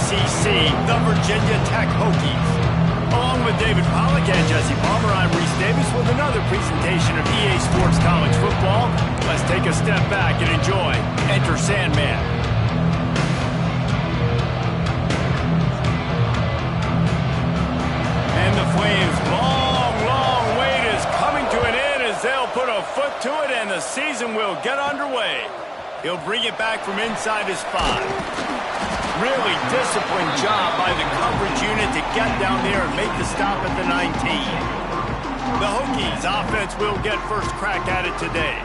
VTC, the Virginia Tech Hokies. Along with David Pollack and Jesse Palmer, I'm Reese Davis with another presentation of EA Sports College Football. Let's take a step back and enjoy Enter Sandman. And the Flames' long wait is coming to an end as they'll put a foot to it and the season will get underway. He'll bring it back from inside his 5. Really disciplined job by the coverage unit to get down there and make the stop at the 19. The Hokies offense will get first crack at it today.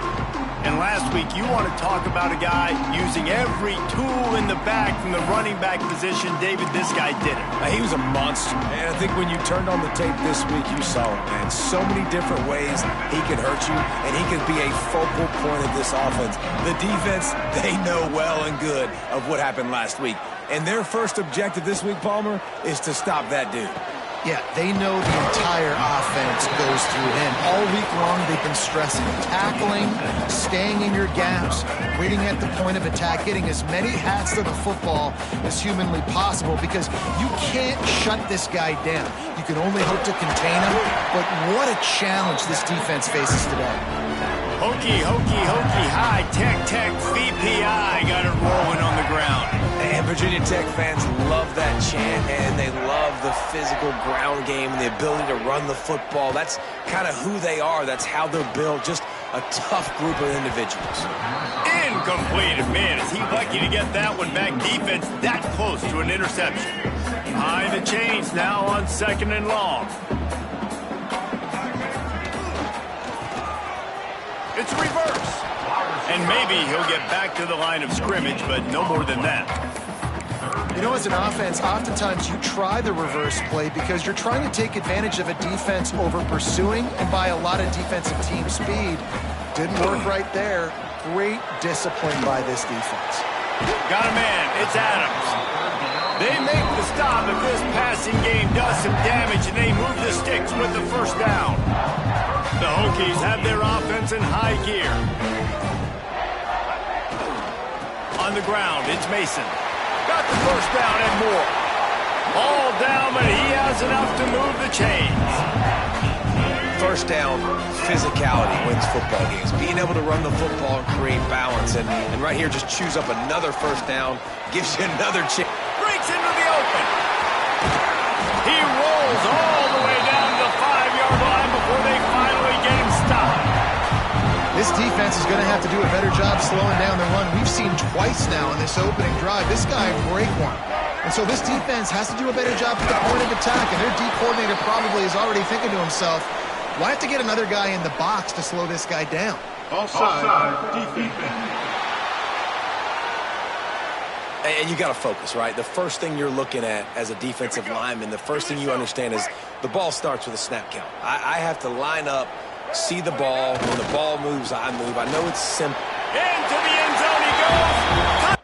And last week, you want to talk about a guy using every tool in the bag from the running back position. David, this guy did it. He was a monster. And I think when you turned on the tape this week, you saw it, man. So many different ways he could hurt you, and he could be a focal point of this offense. The defense, they know well and good of what happened last week. And their first objective this week, Palmer, is to stop that dude. Yeah, they know the entire offense goes through him. All week long, they've been stressing tackling, staying in your gaps, waiting at the point of attack, getting as many hats to the football as humanly possible because you can't shut this guy down. You can only hope to contain him, but what a challenge this defense faces today. Hokie, high, tech, VPI got it rolling on the ground. And Virginia Tech fans love that chant, and they love the physical ground game and the ability to run the football. That's kind of who they are. That's how they're built. Just a tough group of individuals. Incomplete. Man, is he lucky to get that one back. Defense that close to an interception. Behind the chains now on 2nd and long. It's a reverse. And maybe he'll get back to the line of scrimmage, but no more than that. You know, as an offense, oftentimes you try the reverse play because you're trying to take advantage of a defense over pursuing and by a lot of defensive team speed. Didn't work right there. Great discipline by this defense. Got a man. It's Adams. They make the stop if this passing game does some damage and they move the sticks with the first down. The Hokies have their offense in high gear. On the ground, it's Mason. Got the first down and more. All down, but he has enough to move the chains. First down, physicality wins football games. Being able to run the football and create balance. And right here, just choose up another first down. Gives you another chance. Breaks into the open. He rolls all the way down to the 5-yard line before they finally get him stopped. This defense is going to have to do a better job slowing down the run. We've seen twice now in this opening drive. This guy break one. And so this defense has to do a better job at the point of attack. And their D coordinator probably is already thinking to himself, well, I have to get another guy in the box to slow this guy down. Offside, defense. And you got to focus, right? The first thing you're looking at as a defensive lineman, the first thing you understand is the ball starts with a snap count. I have to line up, see the ball. When the ball moves, I move. I know it's simple. Into the end zone he goes.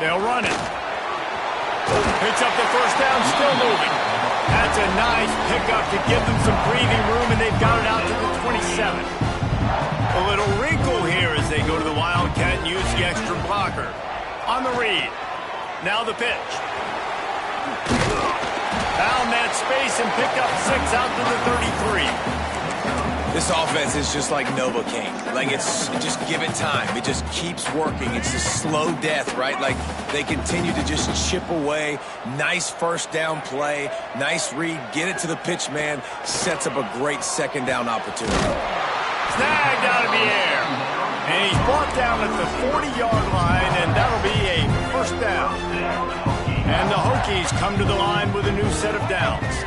They'll run it. Picks up the first down, still moving. That's a nice pickup to give them some breathing room, and they've got it out to the 27. A little wrinkle here as they go to the Wildcat and use the extra blocker. On the read. Now the pitch. Found that space and picked up 6 out to the 33. This offense is just like Novocaine. Like, it's just give it time. It just keeps working. It's a slow death, right? Like, they continue to just chip away. Nice first down play. Nice read. Get it to the pitch man. Sets up a great second down opportunity. Snagged out of the air. And he's brought down at the 40-yard line, and that'll be a first down. And the Hokies come to the line with a new set of downs.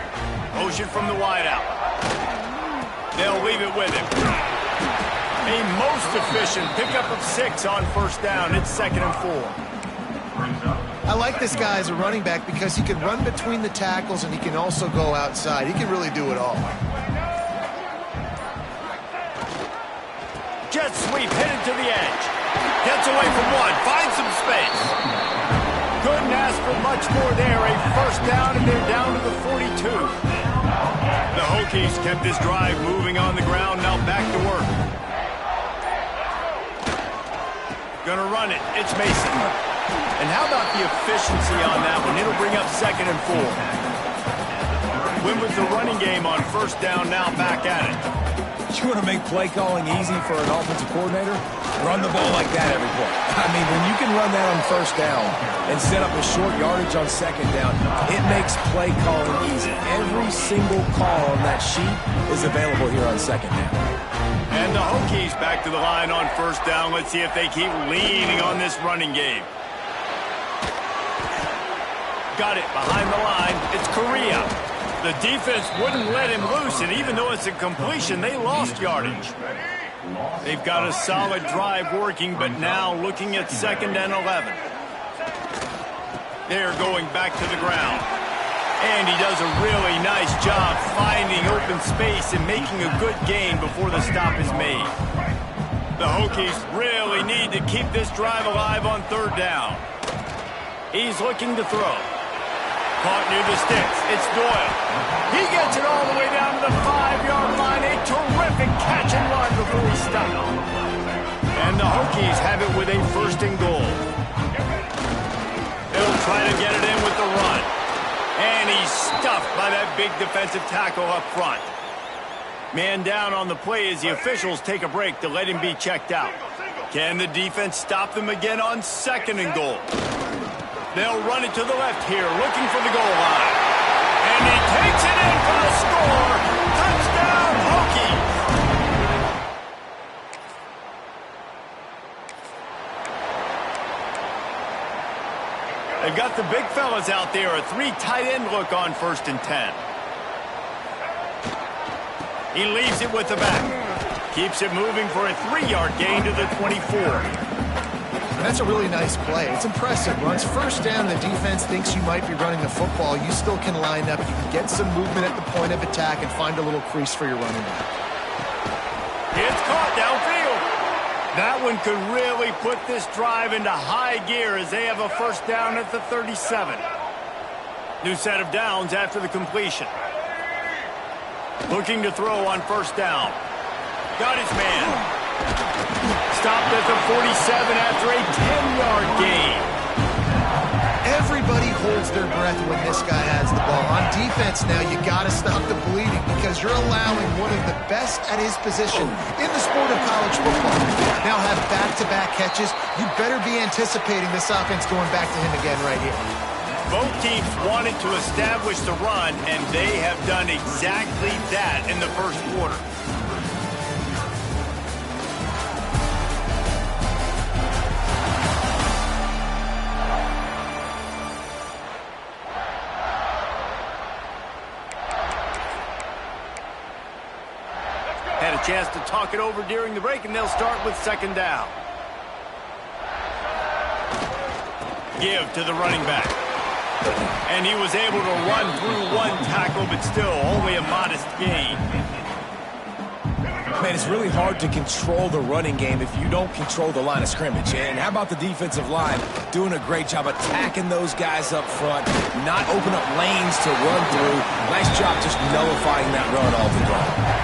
Motion from the wideout. They'll leave it with him. A most efficient pickup of 6 on first down. It's 2nd and 4. I like this guy as a running back because he can run between the tackles and he can also go outside. He can really do it all. Jet sweep headed to the edge. Gets away from one. Finds some space. Couldn't ask for much more there. A first down, and they're down to the 42. The Hokies kept this drive moving on the ground. Now back to work. Gonna run it. It's Mason. And how about the efficiency on that one? It'll bring up 2nd and 4. Win with the running game on first down, now back at it. You want to make play calling easy for an offensive coordinator? Run the ball like that every play. I mean, when you can run that on first down and set up a short yardage on second down, it makes play calling easy. Every single call on that sheet is available here on second down. And the Hokies back to the line on first down. Let's see if they keep leaning on this running game. Got it behind the line. It's Correa. The defense wouldn't let him loose, and even though it's a completion, they lost yardage. They've got a solid drive working, but now looking at 2nd and 11. They're going back to the ground. And he does a really nice job finding open space and making a good gain before the stop is made. The Hokies really need to keep this drive alive on 3rd down. He's looking to throw. Caught near the sticks. It's Doyle. He gets it all the way down to the 5-yard line. A terrific catch and run before he stopped. And the Hokies have it with a 1st and goal. They'll try to get it in with the run. And he's stuffed by that big defensive tackle up front. Man down on the play as the officials take a break to let him be checked out. Can the defense stop them again on 2nd and goal? They'll run it to the left here, looking for the goal line. And he takes it in for the score. Touchdown, Hokies! They've got the big fellas out there. A 3 tight end look on 1st and 10. He leaves it with the back. Keeps it moving for a 3-yard gain to the 24. That's a really nice play. It's impressive. Once first down, the defense thinks you might be running the football. You still can line up. You can get some movement at the point of attack and find a little crease for your running back. It's caught downfield. That one could really put this drive into high gear as they have a first down at the 37. New set of downs after the completion. Looking to throw on first down. Got his man. Stopped at the 47 after a 10-yard gain. Everybody holds their breath when this guy has the ball. On defense now, you got to stop the bleeding because you're allowing one of the best at his position in the sport of college football. Now have back-to-back catches. You better be anticipating this offense going back to him again right here. Both teams wanted to establish the run, and they have done exactly that in the first quarter. Had a chance to talk it over during the break, and they'll start with 2nd down. Give to the running back. And he was able to run through 1 tackle, but still only a modest gain. Man, it's really hard to control the running game if you don't control the line of scrimmage. And how about the defensive line doing a great job attacking those guys up front, not open up lanes to run through. Nice job just nullifying that run altogether.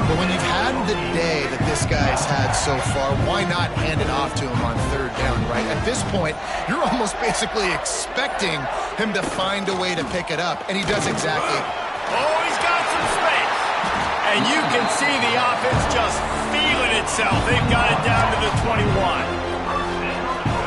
But when you've had the day that this guy's had so far, why not hand it off to him on 3rd down, right? At this point, you're almost basically expecting him to find a way to pick it up, and he does exactly. Oh, he's got some space. And you can see the offense just feeling itself. They've got it down to the 21.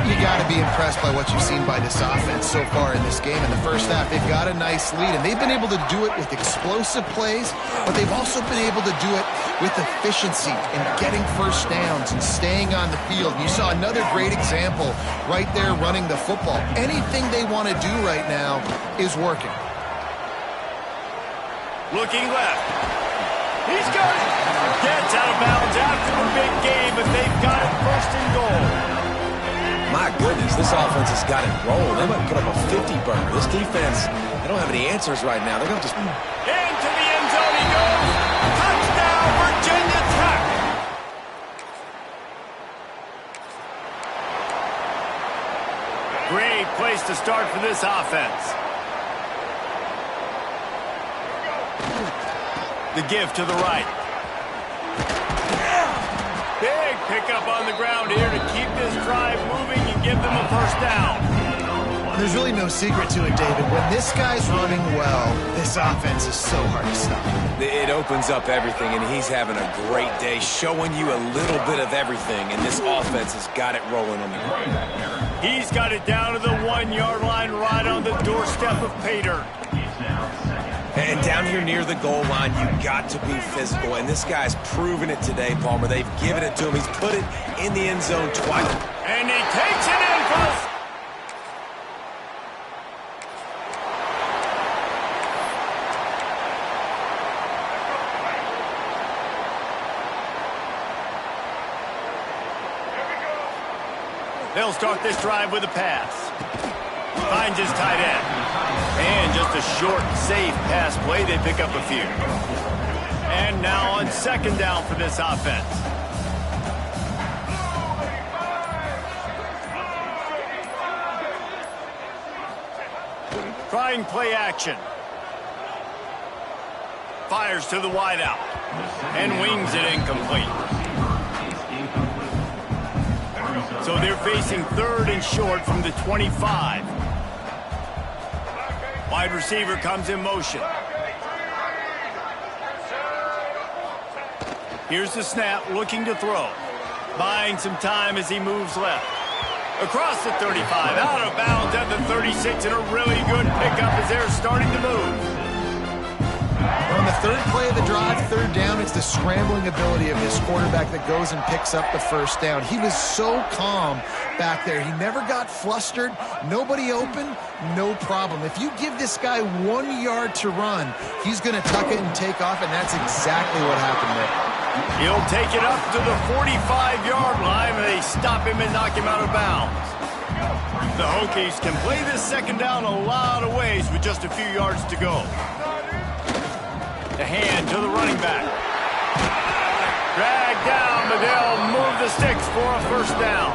You got to be impressed by what you've seen by this offense so far in this game. In the first half, they've got a nice lead, and they've been able to do it with explosive plays, but they've also been able to do it with efficiency and getting first downs and staying on the field. You saw another great example right there running the football. Anything they want to do right now is working. Looking left. He's got it. Gets out of bounds after the big game, but they've got it 1st and goal. My goodness, this offense has got it rolled. They might put up a 50-burger. This defense, they don't have any answers right now. They're going to just... Into the end zone he goes. Touchdown, Virginia Tech. Great place to start for this offense. The give to the right. Big pickup on the ground here to keep this drive moving and give them a first down. There's really no secret to it, David. When this guy's running well, this offense is so hard to stop. It opens up everything, and he's having a great day, showing you a little bit of everything, and this offense has got it rolling on the ground. He's got it down to the 1-yard line right on the doorstep of pay dirt. And down here near the goal line, you got to be physical, and this guy's proven it today, Palmer. They've given it to him. He's put it in the end zone twice. And he takes it in close. They'll start this drive with a pass. Finds his tight end. And just a short, safe pass play. They pick up a few. And now on second down for this offense. Trying play action. Fires to the wideout. And wings it incomplete. So they're facing third and short from the 25. Wide receiver comes in motion. Here's the snap, looking to throw. Buying some time as he moves left. Across the 35, out of bounds at the 36, and a really good pickup as they're starting to move. On the third play of the drive, third down, it's the scrambling ability of this quarterback that goes and picks up the first down. He was so calm back there. He never got flustered. Nobody open, no problem. If you give this guy 1 yard to run, he's going to tuck it and take off, and that's exactly what happened there. He'll take it up to the 45-yard line, and they stop him and knock him out of bounds. The Hokies can play this second down a lot of ways with just a few yards to go. The hand to the running back. Dragged down, but they'll move the sticks for a first down.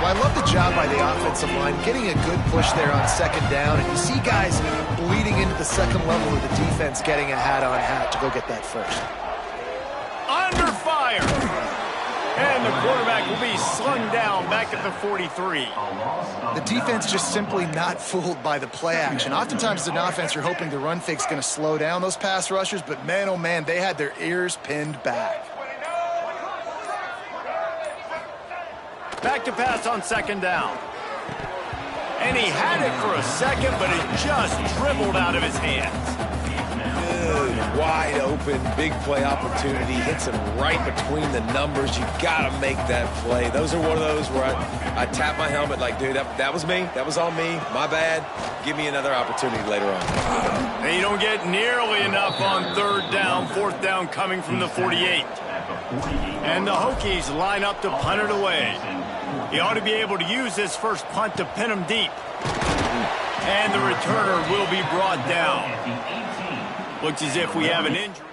Well, I love the job by the offensive line, getting a good push there on second down. And you see guys bleeding into the second level of the defense getting a hat-on-hat to go get that first. Under fire. And the quarterback will be slung down back at the 43. The defense just simply not fooled by the play action. Oftentimes as an offense, you're hoping the run fake's going to slow down those pass rushers, but man, oh man, they had their ears pinned back. Back to pass on second down. And he had it for a second, but it just dribbled out of his hands. Good, wide open, big play opportunity. Hits him right between the numbers. You got to make that play. Those are one of those where I tap my helmet like, dude, that was me. That was on me. My bad. Give me another opportunity later on. They don't get nearly enough on third down. Fourth down coming from the 48. And the Hokies line up to punt it away. He ought to be able to use this first punt to pin him deep. And the returner will be brought down. Looks as if we have an injury.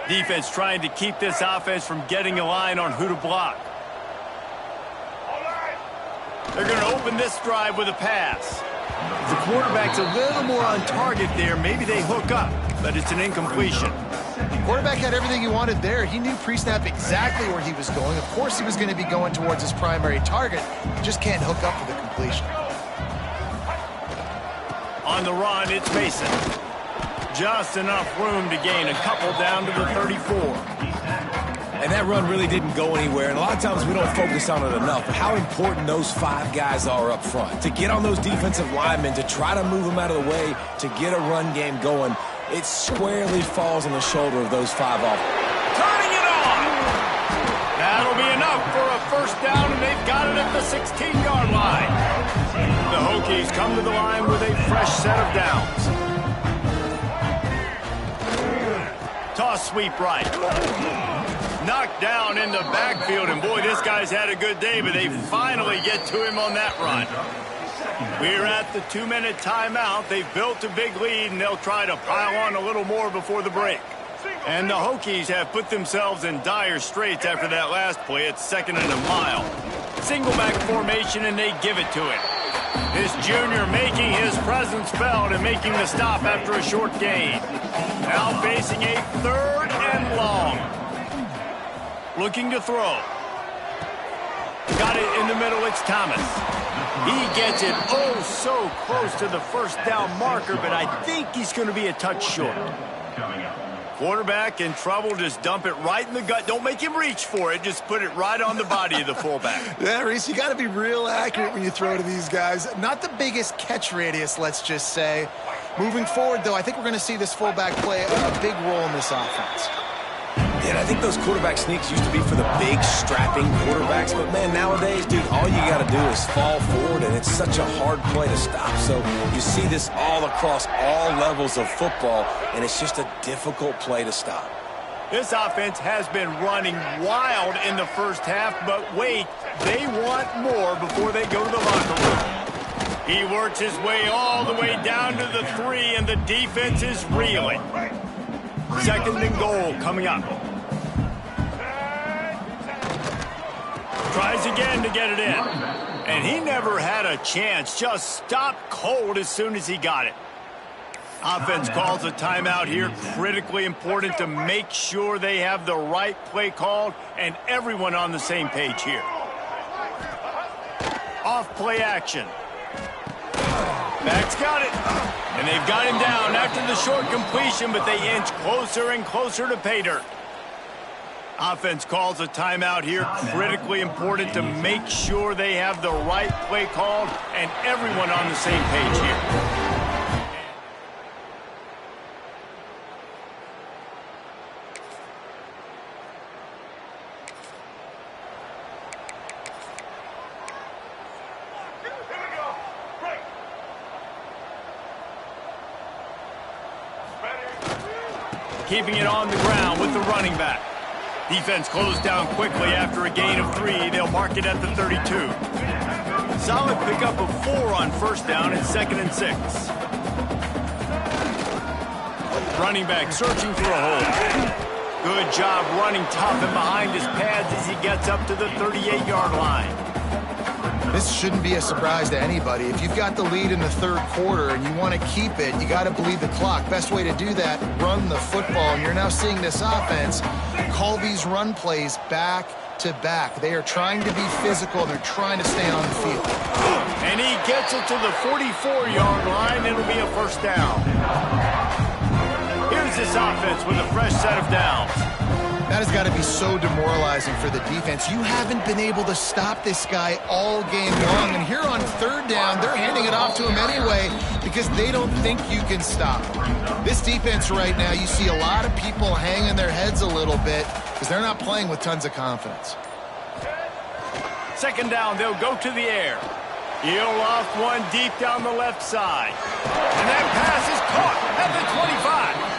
Defense trying to keep this offense from getting a line on who to block. They're going to open this drive with a pass. The quarterback's a little more on target there. Maybe they hook up, but it's an incompletion. Quarterback had everything he wanted there. He knew pre-snap exactly where he was going. Of course he was going to be going towards his primary target. He just can't hook up for the completion. On the run, it's Mason. Just enough room to gain a couple down to the 34. And that run really didn't go anywhere, and a lot of times we don't focus on it enough, but how important those five guys are up front. To get on those defensive linemen, to try to move them out of the way, to get a run game going, it squarely falls on the shoulder of those five offenses. Turning it on! That'll be enough for a first down, and they've got it at the 16-yard line. The Hokies come to the line with a fresh set of downs. Toss sweep right. Knocked down in the backfield, and boy, this guy's had a good day, but they finally get to him on that run. We're at the 2-minute timeout. They've built a big lead, and they'll try to pile on a little more before the break. And the Hokies have put themselves in dire straits after that last play at 2nd and a mile. Single back formation, and they give it to it. This junior making his presence felt and making the stop after a short gain. Now facing a 3rd and long. Looking to throw. Got it in the middle, it's Thomas. He gets it oh so close to the first down marker, but I think he's going to be a touch short. Quarterback in trouble, just dump it right in the gut. Don't make him reach for it. Just put it right on the body of the fullback. Yeah, Reese, you got to be real accurate when you throw to these guys. Not the biggest catch radius, let's just say. Moving forward, though, I think we're going to see this fullback play a big role in this offense. Yeah, and I think those quarterback sneaks used to be for the big, strapping quarterbacks. But, man, nowadays, dude, all you got to do is fall forward, and it's such a hard play to stop. So you see this all across all levels of football, and it's just a difficult play to stop. This offense has been running wild in the first half, but wait, they want more before they go to the locker room. He works his way all the way down to the 3, and the defense is reeling. 2nd and goal coming up. Tries again to get it in. And he never had a chance. Just stopped cold as soon as he got it. Offense calls a timeout here. Critically important to make sure they have the right play called and everyone on the same page here. Off play action. Back's got it. And they've got him down after the short completion, but they inch closer and closer to pay dirt. Offense calls a timeout here. Critically important to make sure they have the right play called and everyone on the same page here. Keeping it on the ground with the running back. Defense closed down quickly after a gain of 3. They'll mark it at the 32. Solid pickup of 4 on first down and 2nd and 6. Running back searching for a hole. Good job running tough and behind his pads as he gets up to the 38-yard line. This shouldn't be a surprise to anybody. If you've got the lead in the 3rd quarter and you want to keep it, you got to bleed the clock. Best way to do that, run the football. And you're now seeing this offense call these run plays back to back. They are trying to be physical, and they're trying to stay on the field. And he gets it to the 44-yard line. It'll be a first down. Here's this offense with a fresh set of downs. That has got to be so demoralizing for the defense. You haven't been able to stop this guy all game long. And here on 3rd down, they're handing it off to him anyway because they don't think you can stop him. This defense right now, you see a lot of people hanging their heads a little bit because they're not playing with tons of confidence. 2nd down, they'll go to the air. He'll loft one deep down the left side. And that pass is caught at the 25.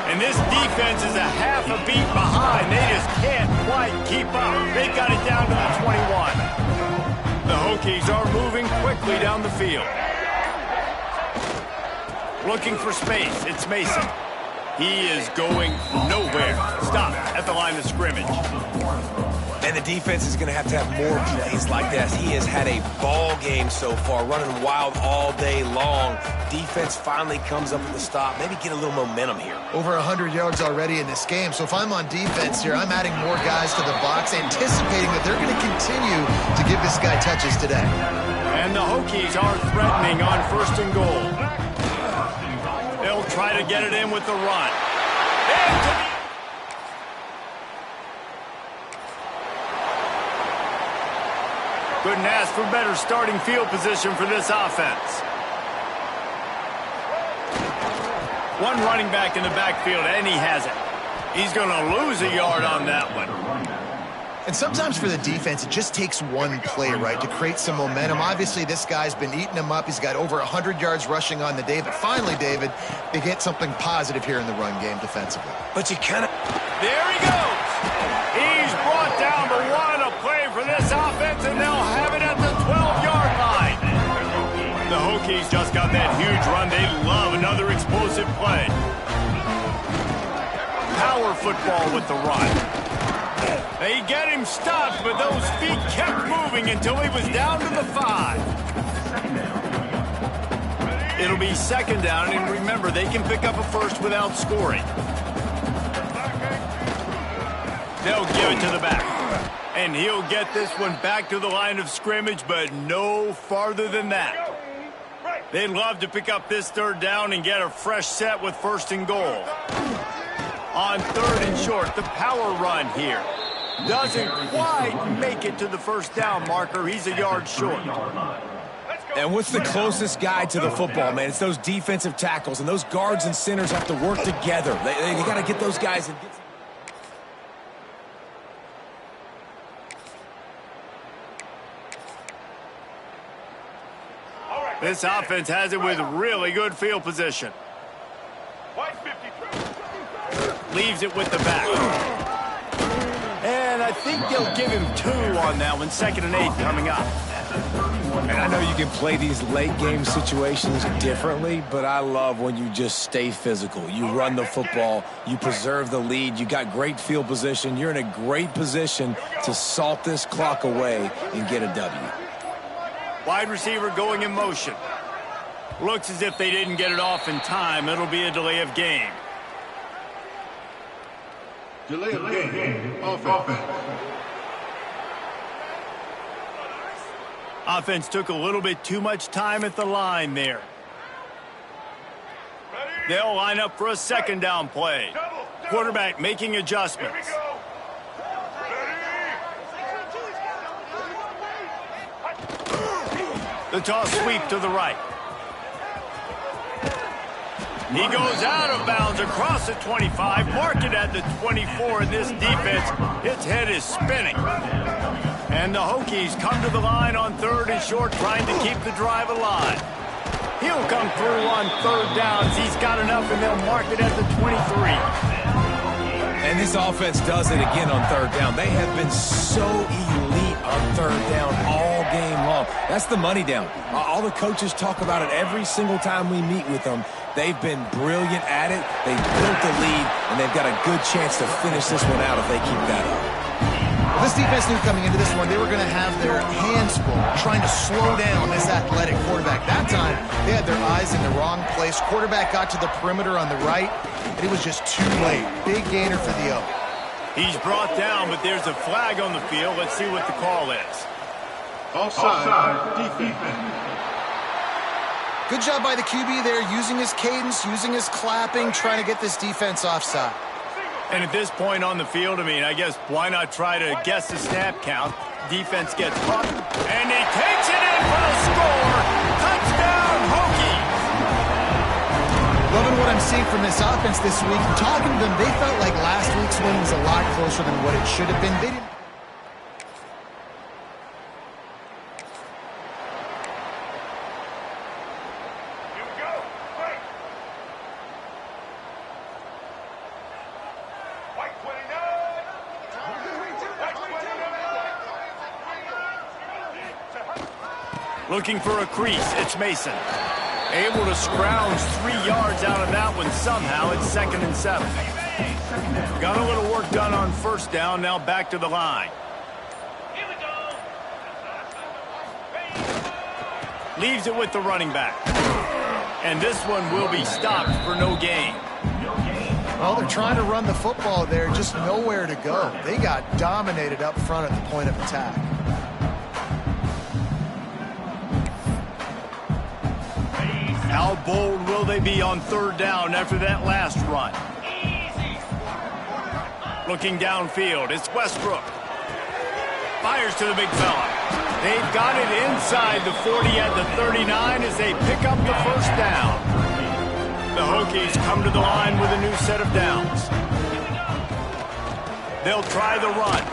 And this defense is a half a beat behind. They just can't quite keep up. They got it down to the 21. The Hokies are moving quickly down the field. Looking for space. It's Mason. He is going nowhere. Stop at the line of scrimmage. And the defense is going to have more plays like that. He has had a ball game so far, running wild all day long. Defense finally comes up with the stop. Maybe get a little momentum here. Over 100 yards already in this game. So if I'm on defense here, I'm adding more guys to the box, anticipating that they're going to continue to give this guy touches today. And the Hokies are threatening on 1st and goal. They'll try to get it in with the run. Couldn't ask for better starting field position for this offense. One running back in the backfield, and he has it. He's going to lose a yard on that one. And sometimes for the defense, it just takes one play, right, to create some momentum. Obviously, this guy's been eating them up. He's got over 100 yards rushing on the day. But finally, David, they get something positive here in the run game defensively. But you kind of... There he goes. He's brought down the one. A play for this offense, and they'll have it at the 12-yard line. The Hokies just got that huge run. They love another explosive play. football with the run. They get him stopped, but those feet kept moving until he was down to the 5. It'll be second down, and remember, they can pick up a first without scoring. They'll give it to the back. And he'll get this one back to the line of scrimmage, but no farther than that. They'd love to pick up this third down and get a fresh set with first and goal. On third and short, the power run here. Doesn't quite make it to the first down marker. He's a yard short. And what's the closest guy to the football, man? It's those defensive tackles, and those guards and centers have to work together. They got to get those guys. This offense has it with really good field position. Leaves it with the back. And I think they'll give him 2 on that one. 2nd and 8 coming up. And I know you can play these late game situations differently, but I love when you just stay physical. You run the football, you preserve the lead, you got great field position. You're in a great position to salt this clock away and get a W. Wide receiver going in motion. Looks as if they didn't get it off in time. It'll be a delay of game. Delay of game. Offense. Offense took a little bit too much time at the line there. They'll line up for a second down play. Quarterback making adjustments. The toss sweep to the right. He goes out of bounds across the 25, mark it at the 24, and this defense, its head is spinning. And the Hokies come to the line on third and short, trying to keep the drive alive. He'll come through on third downs. He's got enough, and they'll mark it at the 23. And this offense does it again on third down. They have been so elite on third down all game long. That's the money down. All the coaches talk about it every single time we meet with them. They've been brilliant at it. They've built the lead, and they've got a good chance to finish this one out if they keep that up. Well, this defense knew coming into this one they were going to have their hands full trying to slow down this athletic quarterback. That time, they had their eyes in the wrong place. Quarterback got to the perimeter on the right, and it was just too late. Big gainer for the O. He's brought down, but there's a flag on the field. Let's see what the call is. Offside. Defense. Good job by the QB there, using his cadence, using his clapping, trying to get this defense offside. And at this point on the field, I mean, I guess why not try to guess the snap count? Defense gets caught, and he takes it in for the score. Touchdown, Hokies! Loving what I'm seeing from this offense this week. Talking to them, they felt like last week's win was a lot closer than what it should have been. They didn't. Looking for a crease, it's Mason. Able to scrounge 3 yards out of that one somehow. It's 2nd and 7. Got a little work done on first down, now back to the line. Leaves it with the running back. And this one will be stopped for no gain. Well, they're trying to run the football there, just nowhere to go. They got dominated up front at the point of attack. How bold will they be on third down after that last run? Looking downfield, it's Westbrook. Fires to the big fella. They've got it inside the 40 at the 39 as they pick up the first down. The Hokies come to the line with a new set of downs. They'll try the run.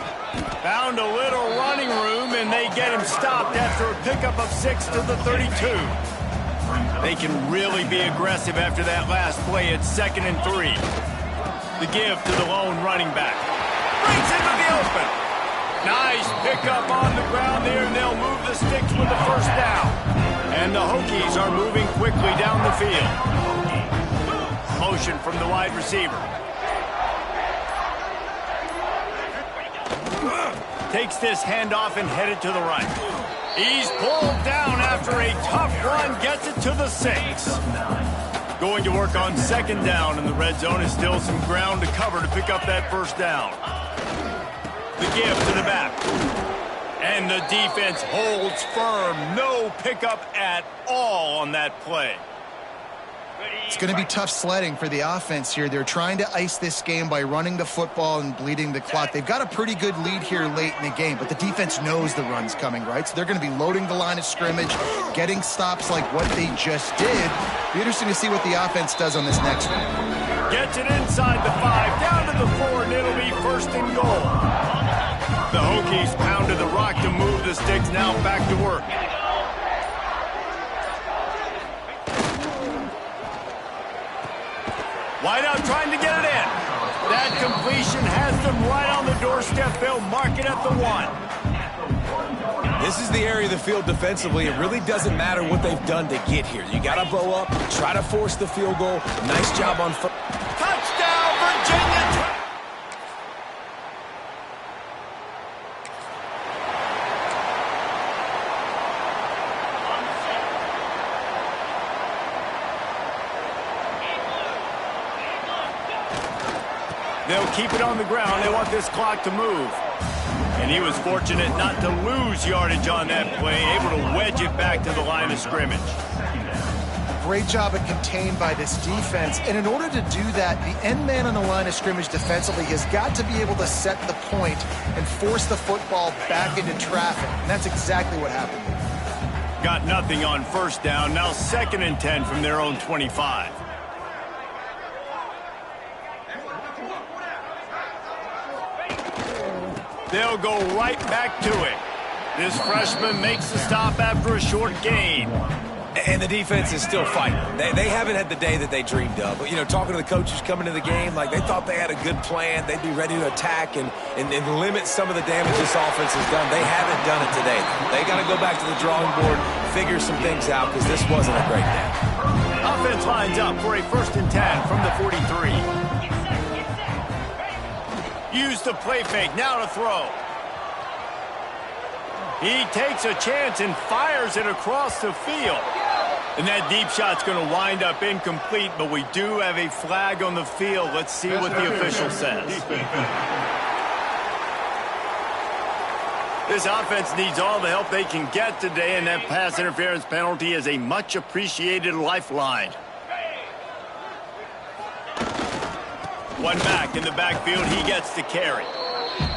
Found a little running room, and they get him stopped after a pickup of 6 to the 32. They can really be aggressive after that last play. It's 2nd and 3. The give to the lone running back. Brings into the open. Nice pickup on the ground there, and they'll move the sticks with the first down. And the Hokies are moving quickly down the field. Motion from the wide receiver. Takes this handoff and headed to the right. He's pulled down after a tough run, gets it to the 6. Going to work on second down, and the red zone is still some ground to cover to pick up that first down. The give to the back. And the defense holds firm. No pickup at all on that play. It's going to be tough sledding for the offense here. They're trying to ice this game by running the football and bleeding the clock. They've got a pretty good lead here late in the game, but the defense knows the run's coming, right? So they're going to be loading the line of scrimmage, getting stops like what they just did. Be interesting to see what the offense does on this next one. Gets it inside the 5, down to the 4, and it'll be first and goal. The Hokies pounded the rock to move the sticks, now back to work. Wideout trying to get it in. That completion has them right on the doorstep. They'll mark it at the 1. This is the area of the field defensively. It really doesn't matter what they've done to get here. You got to bow up, try to force the field goal. Nice job on first. Touchdown, Virginia! They'll keep it on the ground. They want this clock to move. And he was fortunate not to lose yardage on that play, able to wedge it back to the line of scrimmage. Great job at contained by this defense. And in order to do that, the end man on the line of scrimmage defensively has got to be able to set the point and force the football back into traffic. And that's exactly what happened. Got nothing on first down. Now 2nd and 10 from their own 25. They'll go right back to it. This freshman makes the stop after a short gain. And the defense is still fighting. They haven't had the day that they dreamed of. But, you know, talking to the coaches coming to the game, like they thought they had a good plan. They'd be ready to attack and limit some of the damage this offense has done. They haven't done it today. They got to go back to the drawing board, figure some things out, because this wasn't a great day. Offense lines up for a 1st and 10 from the 43. Use the play fake, now to throw. He takes a chance and fires it across the field. And that deep shot's going to wind up incomplete, but we do have a flag on the field. Let's see what the official says. This offense needs all the help they can get today, and that pass interference penalty is a much appreciated lifeline. One back in the backfield, he gets the carry.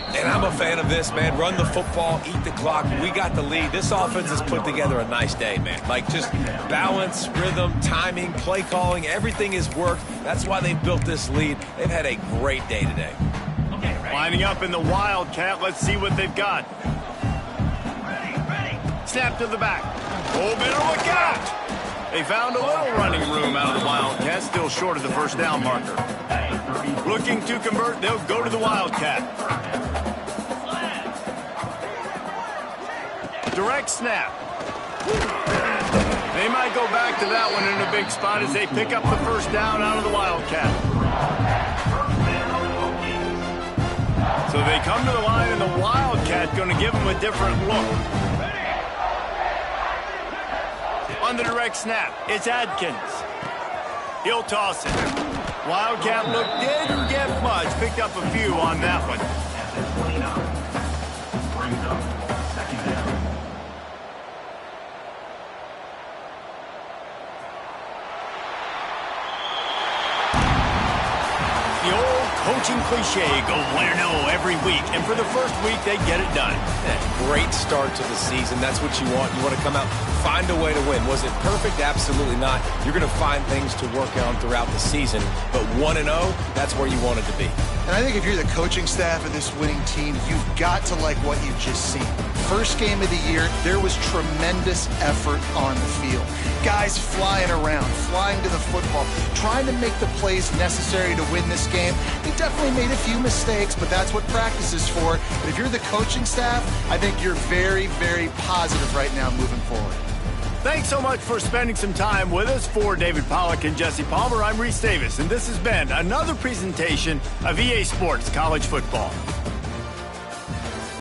And I'm a fan of this, man. Run the football, eat the clock. We got the lead. This offense has put together a nice day, man. Like just balance, rhythm, timing, play calling, everything has worked. That's why they built this lead. They've had a great day today. Lining up in the Wildcat. Let's see what they've got. Snap to the back. Oh, better look out. They found a little running room out of the Wildcat, still short of the first down marker. Looking to convert, they'll go to the Wildcat. Direct snap. They might go back to that one in a big spot as they pick up the first down out of the Wildcat. So they come to the line, and the Wildcat going to give them a different look. On the direct snap, it's Adkins. He'll toss it. Wildcat look didn't get much. Picked up a few on that one. The old coaching cliche, go win-0 every week. And for the first week, they get it done. Great start to the season. That's what you want. You want to come out, find a way to win. Was it perfect? Absolutely not. You're going to find things to work on throughout the season. But 1-0, that's where you want it to be. And I think if you're the coaching staff of this winning team, you've got to like what you've just seen. First game of the year, there was tremendous effort on the field. Guys flying around, flying to the football, trying to make the plays necessary to win this game. They definitely made a few mistakes, but that's what practice is for. But if you're the coaching staff, I think you're very, very positive right now moving forward. Thanks so much for spending some time with us. For David Pollack and Jesse Palmer, I'm Reese Davis, and this has been another presentation of EA Sports College Football.